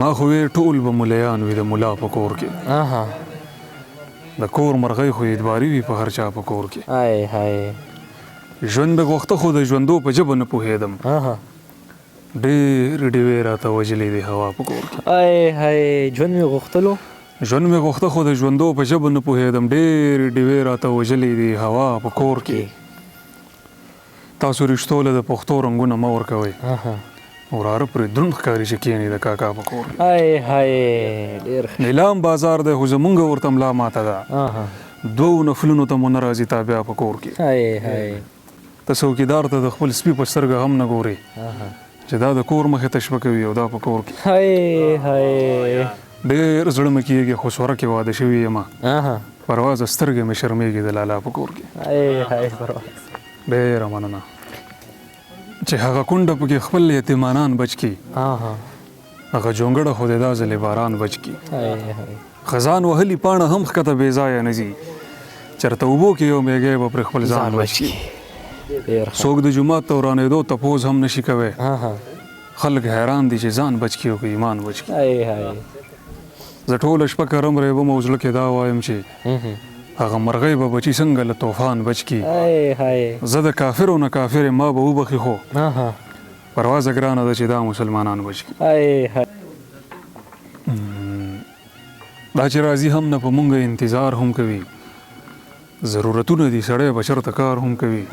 ما خو یې ټول به ملیان وي د ملا په کور کې د کور مرغۍ خو اعتباري وي په هر چا په کور کې ژوند به غوښته خو د ژوندو په ژبه نه پوهېدم ډېر ډېوې راته وژلې دي هوا په کور کې ژوند مې غوښتلو ژوند مې غوښته خو د ژوندو په ژبه نه پوهېدم ډېر ډېوې راته وژلې دي هوا په کور کې تاسو رښتو له د پښتو رنګونه مه ورکوئ وراره پرې دروند ښکاري چې کښېني د کاکا په کور کې نیلام بازار دی خو زمونږ ورته ملا ماته ده دوو نفلونو ته مو نه راځي تابیا په کور کې ته څوکیدار ته د خپل سپي په سترګه هم نه ګورې چې دا د کور مخې ته شپه کوي او دا په کور کې ډېر زړه مې کېږي خو سوره کې واده شوي یم پروازه سترګې مې شرمېږي د لالا په کور کې ډېره مننه چې هغه کونډه پکې خپل یتیمانان بچ کړي هغه جونګړه خو دې دا ځلې باران بچ کړي خزان وهلي پاڼه هم ښکته بې ځایه نه ځي چېرته اوبو کې یو میږی به پرې خپل ځان بچ کړي څوک د جومات ته ورانېدو تپوس هم نشي کوی خلک حیران دي چې ځان بچ کړي او که ایمان بچ کړي زه ټوله شپه کرم ریبم او زړه کې دا وایم چې هغه مرغۍ به بچي څنګه له طوفان بچ کړي زه د کافرو نه کافر یم ما به وبخي خو پروازه ګرانه ده چې دا مسلمانان بچ کړي دا چې راځي هم نه په مونږ انتظار هم کوي ضرورتونه دي سړی به چېرته کار هم کوي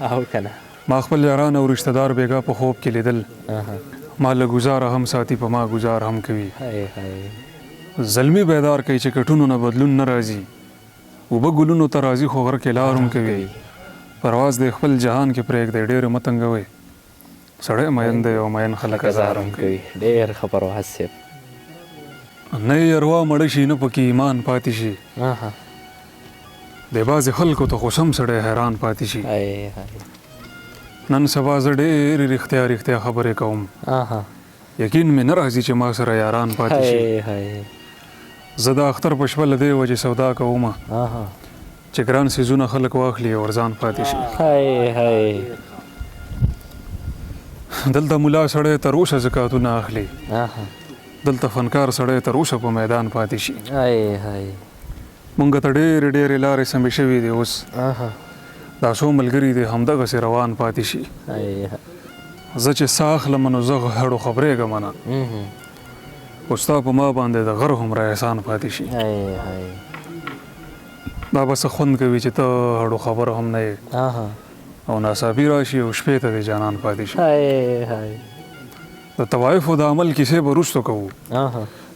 ما خپل یاران او رشته دار بېګا په خوب کې لیدل ما له ګزاره هم ساتي په ما ګزار هم کوي زلمي بیدار کوي چې کټونو نه بدلون نه راځي اوبه ګلونو ته راځي خو غر کې لار هم کوي پرواز د خپل جهان کې پرېږدی ډېر مه تنګوئ سړی مین دی او مین خلک ازار هم کوي ډېر ښه پرواز صاحب نه یې اروا مړه شي نه پکې ایمان پاتې شي د بعضې خلکو ته خو سم سړی حیران پاتې شي نن سبا زه ډېرې رښتیا رښتیا خبرې کوم یقین مې نه راځي چې ما سره یاران پاتې شي زه د اختر په شپه له دې وجې سودا کومه چې ګران څیزونه خلک واخلي او ورځان پاتې شي دلته ملا سړی تر اوسه زکاتونه اخلي دلته فنکار سړی تر اوسه په میدان پاتې شي مونږ ته ډېرې ډېرې لارې سمې شوي دي اوس دا څو ملګري دي همدغسې روان پاتې شي زه چې ساه اخلم نو زه هړو خبرېږم نه خو ستا په ما باندې د غر هومره احسان پاتې شي دا به څه خوند کوي چې ته هړو خبره هم نه یې او ناڅاپي راشي او شپې ته دې جانان پاتې شي د طوایفو د عمل کیسې به وروستو کوو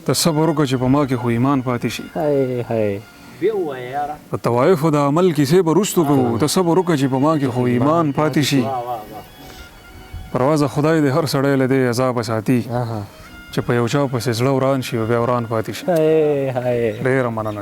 ته صبر وکړه چې په ما کې خو ایمان پاتې شي د طوایفو د عمل کیسې به وروستو کوو ته صبر وکړه چې په ما کې خو ایمان پاتې شي پروازه خدای دې هر سړی له دې عذابه ساتي چې په یو چا پسې زړه وران شي او بیا وران پاتې شي ډېره مننه